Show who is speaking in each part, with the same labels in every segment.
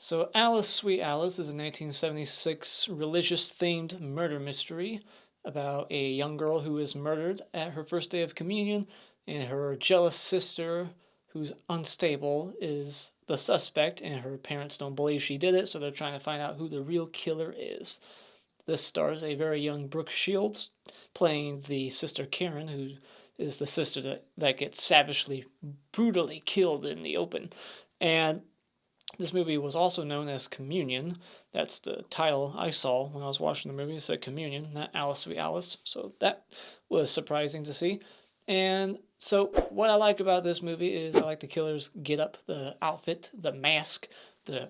Speaker 1: So, Alice, Sweet Alice is a 1976 religious-themed murder mystery about a young girl who is murdered at her first day of communion, and her jealous sister, who's unstable, is the suspect, and her parents don't believe she did it, so they're trying to find out who the real killer is. This stars a very young Brooke Shields playing the sister Karen, who is the sister that gets savagely, brutally killed in the open. And this movie was also known as Communion. That's the title I saw when I was watching the movie. It said Communion, not Alice Sweet Alice. So that was surprising to see. And so what I like about this movie is I like the killer's get up, the outfit, the mask, the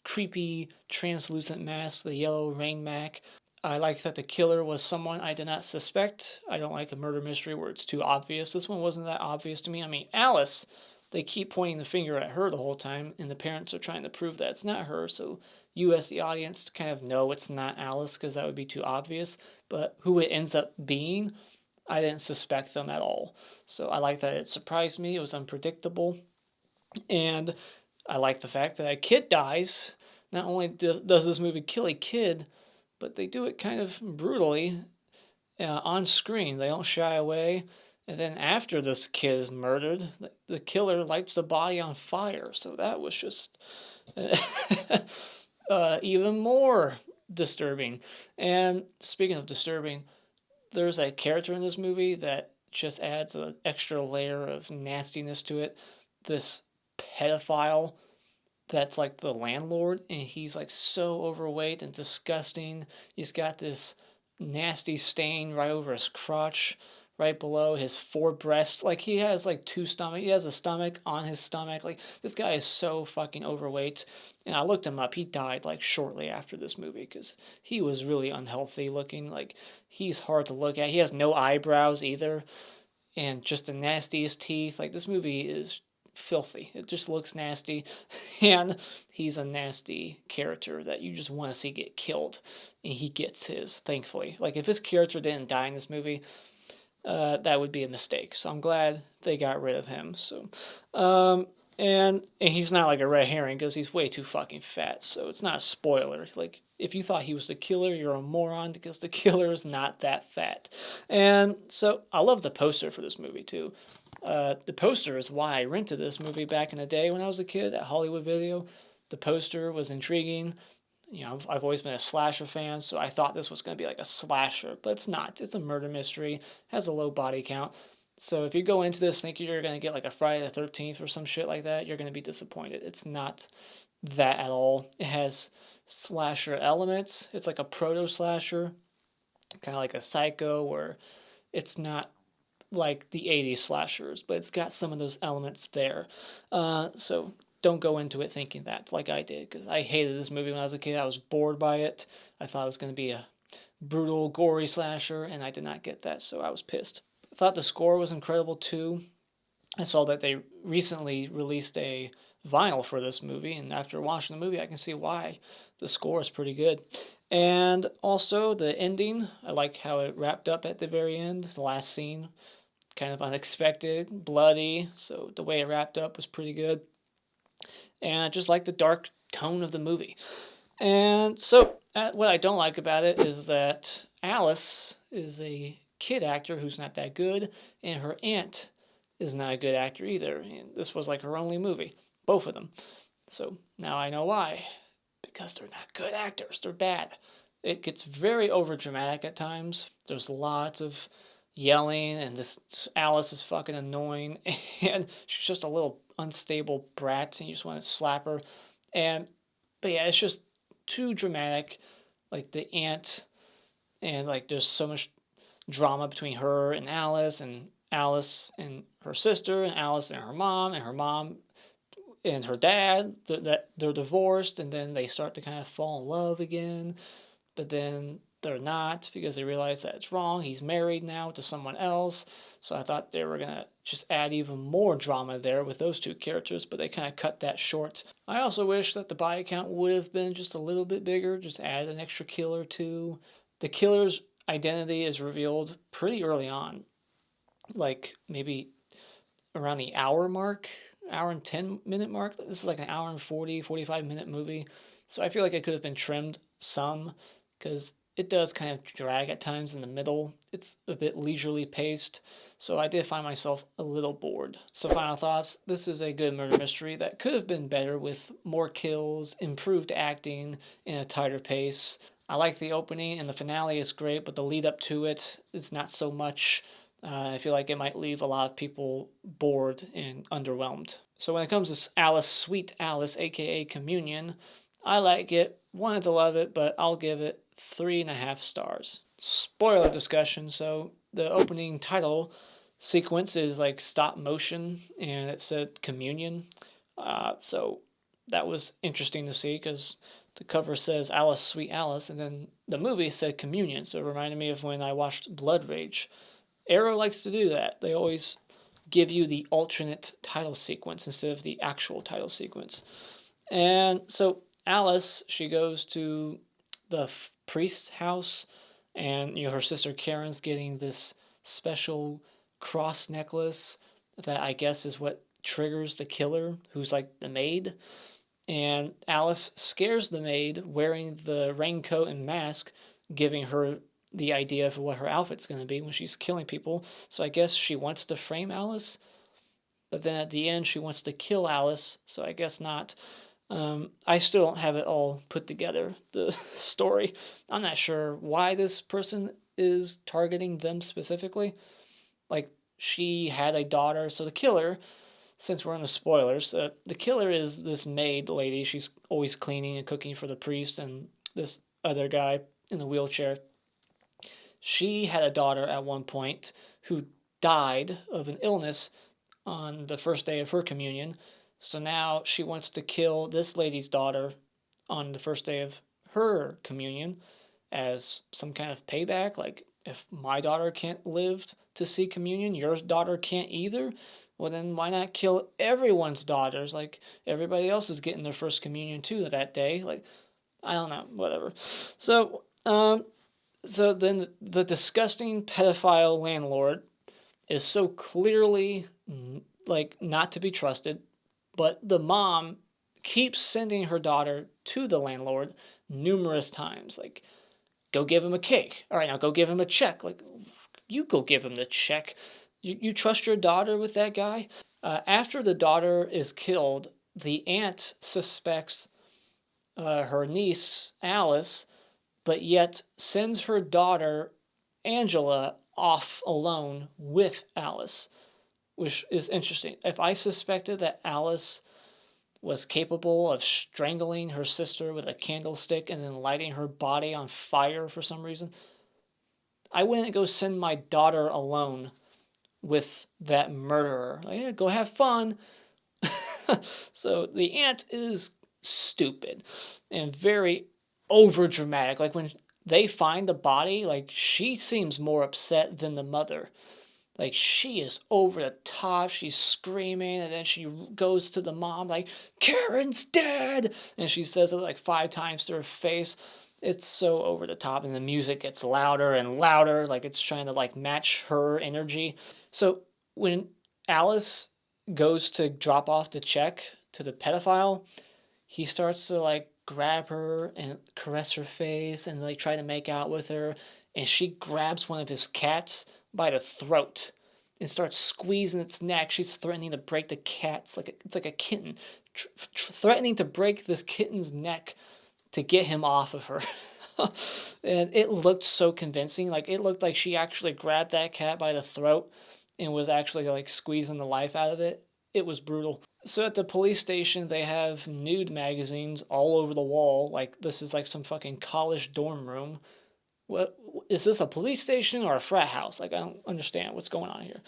Speaker 1: creepy translucent mask, the yellow rain mac. I like that the killer was someone I did not suspect. I don't like a murder mystery where it's too obvious. This one wasn't that obvious to me. I mean, Alice, they keep pointing the finger at her the whole time, and the parents are trying to prove that it's not her. So you, as the audience, kind of know it's not Alice because that would be too obvious. But who it ends up being, I didn't suspect them at all. So I like that it surprised me. It was unpredictable. And I like the fact that a kid dies. Not only does this movie kill a kid, but they do it kind of brutally on screen. They don't shy away. And then after this kid is murdered, the killer lights the body on fire. So that was just even more disturbing. And speaking of disturbing, there's a character in this movie that just adds an extra layer of nastiness to it. This pedophile that's like the landlord, and he's like so overweight and disgusting. He's got this nasty stain right over his crotch, right below his four breasts. Like he has like two stomach. He has a stomach on his stomach. Like this guy is so fucking overweight. And I looked him up. He died like shortly after this movie because he was really unhealthy looking. Like he's hard to look at. He has no eyebrows either, and just the nastiest teeth. Like this movie is filthy. It just looks nasty, and he's a nasty character that you just want to see get killed, and he gets his, thankfully. Like if his character didn't die in this movie, that would be a mistake. So I'm glad they got rid of him. So, and he's not like a red herring because he's way too fucking fat. So it's not a spoiler. Like if you thought he was the killer, you're a moron because the killer is not that fat. And so I love the poster for this movie too. The poster is why I rented this movie back in the day when I was a kid at Hollywood Video. The poster was intriguing. You know, I've always been a slasher fan, so I thought this was going to be like a slasher, but it's not. It's a murder mystery, has a low body count. So if you go into this thinking you're going to get like a Friday the 13th or some shit like that, you're going to be disappointed. It's not that at all. It has slasher elements. It's like a proto slasher, kind of like a Psycho, where it's not like the 80s slashers, but it's got some of those elements there. So don't go into it thinking that, like I did, because I hated this movie when I was a kid. I was bored by it. I thought it was going to be a brutal, gory slasher, and I did not get that, so I was pissed. I thought the score was incredible too. I saw that they recently released a vinyl for this movie, and after watching the movie, I can see why. The score is pretty good. And also the ending, I like how it wrapped up at the very end. The last scene, kind of unexpected, bloody, so the way it wrapped up was pretty good. And I just like the dark tone of the movie. And so, what I don't like about it is that Alice is a kid actor who's not that good, and her aunt is not a good actor either. And this was like her only movie, both of them. So now I know why. Because they're not good actors, they're bad. It gets very overdramatic at times. There's lots of yelling, and this Alice is fucking annoying, and she's just a little unstable brat, and you just want to slap her. But yeah, it's just too dramatic. Like the aunt, and like there's so much drama between her and Alice and her sister, and Alice and her mom and her dad. That they're divorced, and then they start to kind of fall in love again, but then they're not because they realize that it's wrong. He's married now to someone else. So I thought they were going to just add even more drama there with those two characters, but they kind of cut that short. I also wish that the body count would have been just a little bit bigger, just add an extra kill or two. The killer's identity is revealed pretty early on, like maybe around the hour mark hour and 10-minute mark. This is like an hour and 40, 45-minute movie. So I feel like it could have been trimmed some because it does kind of drag at times in the middle. It's a bit leisurely paced. So I did find myself a little bored. So final thoughts, this is a good murder mystery that could have been better with more kills, improved acting, and a tighter pace. I like the opening and the finale is great, but the lead up to it is not so much. I feel like it might leave a lot of people bored and underwhelmed. So when it comes to Alice, Sweet Alice, aka Communion, I like it, wanted to love it, but I'll give it 3.5 stars. Spoiler discussion, so the opening title sequence is like stop motion and it said Communion. So that was interesting to see because the cover says Alice, Sweet Alice, and then the movie said Communion. So it reminded me of when I watched Blood Rage. Arrow likes to do that. They always give you the alternate title sequence instead of the actual title sequence. And so Alice, she goes to the priest's house, and her sister Karen's getting this special cross necklace that I guess is what triggers the killer, who's like the maid. And Alice scares the maid wearing the raincoat and mask, giving her the idea of what her outfit's going to be when she's killing people. So I guess she wants to frame Alice, but then at the end she wants to kill Alice, so I guess not. I still don't have it all put together, the story. I'm not sure why this person is targeting them specifically. Like, she had a daughter, so the killer, since we're in the spoilers, the killer is this maid lady. She's always cleaning and cooking for the priest and this other guy in the wheelchair. She had a daughter at one point who died of an illness on the first day of her communion. So now she wants to kill this lady's daughter on the first day of her communion as some kind of payback. Like, if my daughter can't live to see communion, your daughter can't either. Well, then why not kill everyone's daughters? Like, everybody else is getting their first communion too that day. Like, I don't know, whatever. So then the disgusting pedophile landlord is so clearly like not to be trusted, but the mom keeps sending her daughter to the landlord numerous times. Like, go give him a cake. All right, now go give him a check. Like, you go give him the check. You trust your daughter with that guy? After the daughter is killed, the aunt suspects her niece, Alice, but yet sends her daughter, Angela, off alone with Alice, which is interesting. If I suspected that Alice was capable of strangling her sister with a candlestick and then lighting her body on fire for some reason, I wouldn't go send my daughter alone with that murderer. Like, yeah, go have fun. So the aunt is stupid and very over dramatic. Like, when they find the body, like, she seems more upset than the mother. Like, she is over the top. She's screaming, and then she goes to the mom, like, Karen's dead! And she says it like 5 times to her face. It's so over the top, and the music gets louder and louder, like it's trying to like match her energy. So when Alice goes to drop off the check to the pedophile, he starts to like grab her and caress her face and like try to make out with her, and she grabs one of his cats by the throat and starts squeezing its neck. She's threatening to break the cat's it's like a kitten, threatening to break this kitten's neck to get him off of her. And it looked so convincing. Like, it looked like she actually grabbed that cat by the throat and was actually like squeezing the life out of it. It was brutal. So at the police station, they have nude magazines all over the wall. Like, this is like some fucking college dorm room. What is this, a police station or a frat house? Like, I don't understand what's going on here.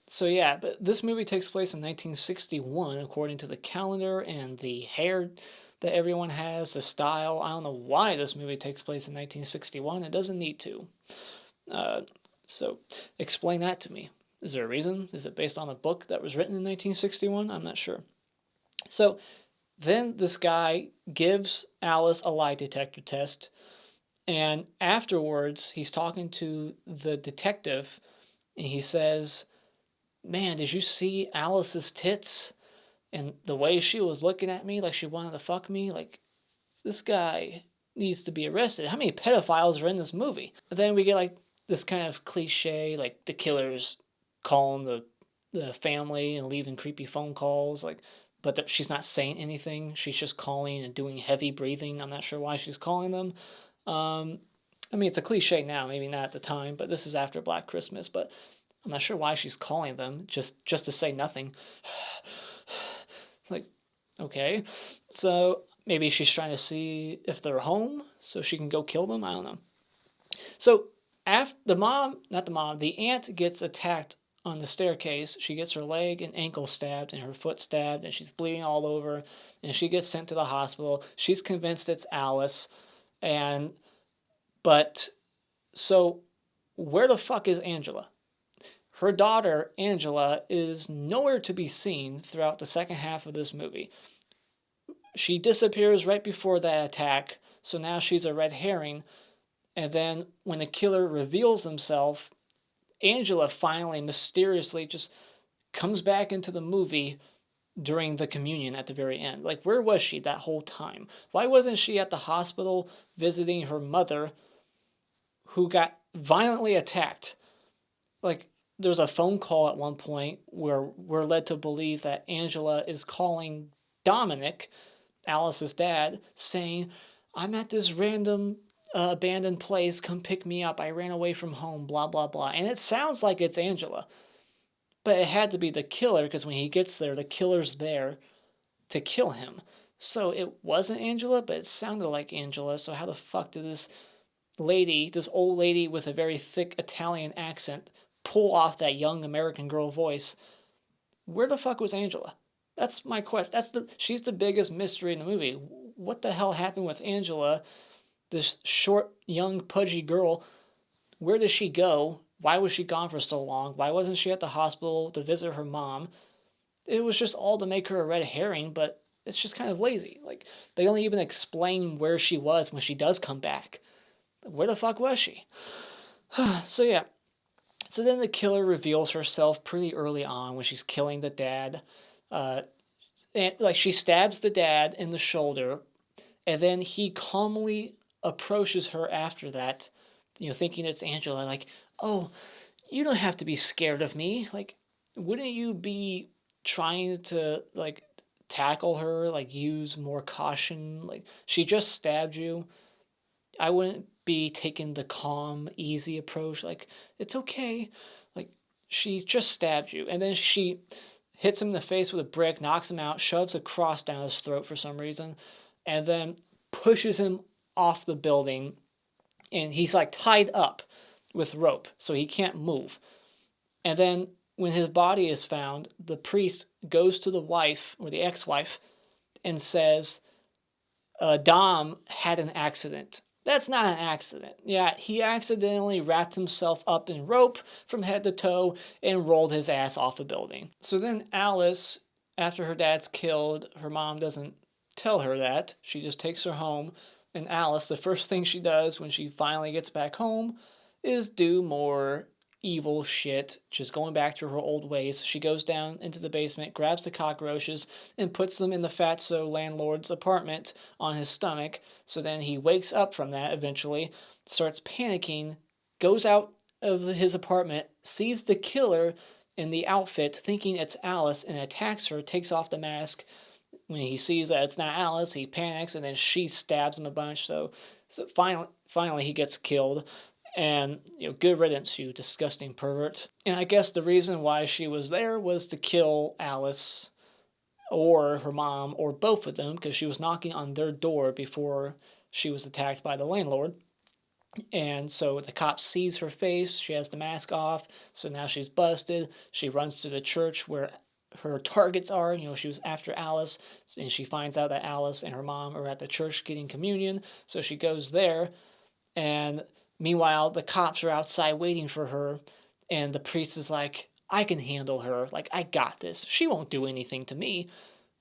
Speaker 1: So yeah, but this movie takes place in 1961 according to the calendar and the hair that everyone has, the style. I don't know why this movie takes place in 1961. It doesn't need to. So explain that to me. Is there a reason? Is it based on a book that was written in 1961? I'm not sure. So then this guy gives Alice a lie detector test, and afterwards he's talking to the detective, and he says man, did you see Alice's tits? And the way she was looking at me like she wanted to fuck me? Like, this guy needs to be arrested. How many pedophiles are in this movie? And then we get like this kind of cliche, like the killer's calling the family and leaving creepy phone calls, like, but she's not saying anything. She's just calling and doing heavy breathing. I'm not sure why she's calling them. Um, I mean, it's a cliche now, maybe not at the time, but this is after Black Christmas. But I'm not sure why she's calling them just to say nothing. Like, okay, so maybe she's trying to see if they're home so she can go kill them. I don't know. So after the aunt gets attacked on the staircase. She gets her leg and ankle stabbed and her foot stabbed, and she's bleeding all over. And she gets sent to the hospital. She's convinced it's Alice, and but so where the fuck is Angela? Her daughter, Angela, is nowhere to be seen throughout the second half of this movie. She disappears right before that attack, so now she's a red herring. And then when the killer reveals himself, Angela finally mysteriously just comes back into the movie during the communion at the very end. Like, where was she that whole time? Why wasn't she at the hospital visiting her mother who got violently attacked? Like, there's a phone call at one point where we're led to believe that Angela is calling Dominick, Alice's dad, saying, I'm at this random abandoned place, come pick me up, I ran away from home, blah, blah, blah. And it sounds like it's Angela. But it had to be the killer, because when he gets there, the killer's there to kill him. So it wasn't Angela, but it sounded like Angela. So how the fuck did this lady, this old lady with a very thick Italian accent, pull off that young American girl voice? Where the fuck was Angela? That's my question. She's the biggest mystery in the movie. What the hell happened with Angela, this short, young, pudgy girl? Where did she go? Why was she gone for so long? Why wasn't she at the hospital to visit her mom? It was just all to make her a red herring, but it's just kind of lazy. Like, they don't even explain where she was when she does come back. Where the fuck was she? So yeah. So then the killer reveals herself pretty early on when she's killing the dad. And like, she stabs the dad in the shoulder, and then he calmly approaches her after that, thinking it's Angela. Like, oh, you don't have to be scared of me. Like, wouldn't you be trying to, like, tackle her, like, use more caution? Like, she just stabbed you. I wouldn't be taking the calm, easy approach. Like, it's okay. Like, she just stabbed you. And then she hits him in the face with a brick, knocks him out, shoves a cross down his throat for some reason, and then pushes him off the building. And he's, like, tied up with rope, so he can't move. And then when his body is found, the priest goes to the wife, or the ex-wife, and says, Dom had an accident. That's not an accident. Yeah, he accidentally wrapped himself up in rope from head to toe and rolled his ass off a building. So then Alice, after her dad's killed, her mom doesn't tell her that. She just takes her home. And Alice, the first thing she does when she finally gets back home is do more evil shit, just going back to her old ways. She goes down into the basement, grabs the cockroaches, and puts them in the fatso landlord's apartment on his stomach. So then he wakes up from that eventually, starts panicking, goes out of his apartment, sees the killer in the outfit, thinking it's Alice, and attacks her, takes off the mask. When he sees that it's not Alice, he panics, and then she stabs him a bunch. So finally he gets killed. And, good riddance, you disgusting pervert. And I guess the reason why she was there was to kill Alice or her mom or both of them, because she was knocking on their door before she was attacked by the landlord. And so the cop sees her face. She has the mask off. So now she's busted. She runs to the church where her targets are. She was after Alice. And she finds out that Alice and her mom are at the church getting communion. So she goes there. And meanwhile, the cops are outside waiting for her, and the priest is like, I can handle her. Like, I got this. She won't do anything to me.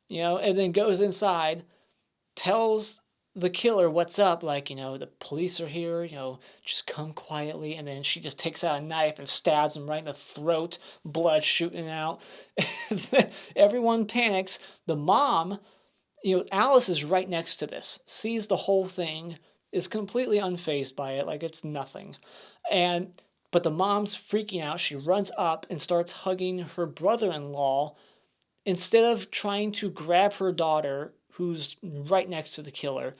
Speaker 1: And then goes inside, tells the killer, what's up? Like, the police are here, just come quietly. And then she just takes out a knife and stabs him right in the throat, blood shooting out. Everyone panics. The mom, Alice is right next to this, sees the whole thing, is completely unfazed by it, like it's nothing. But the mom's freaking out. She runs up and starts hugging her brother-in-law instead of trying to grab her daughter, who's right next to the killer.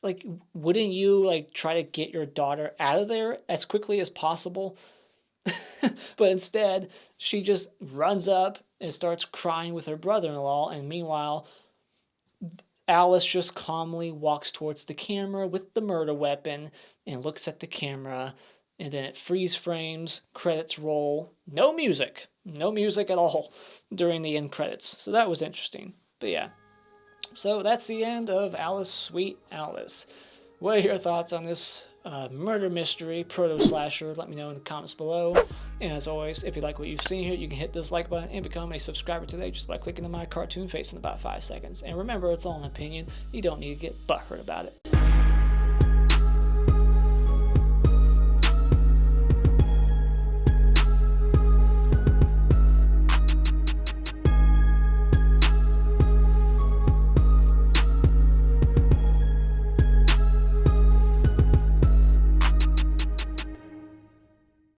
Speaker 1: Like, wouldn't you, like, try to get your daughter out of there as quickly as possible? But instead, she just runs up and starts crying with her brother-in-law, and meanwhile, Alice just calmly walks towards the camera with the murder weapon and looks at the camera, and then it freeze frames, credits roll, no music at all during the end credits. So that was interesting. But yeah, so that's the end of Alice, Sweet Alice. What are your thoughts on this murder mystery, proto-slasher? Let me know in the comments below. And as always, if you like what you've seen here, you can hit this like button and become a subscriber today just by clicking on my cartoon face in about 5 seconds. And remember, it's all an opinion. You don't need to get butthurt about it.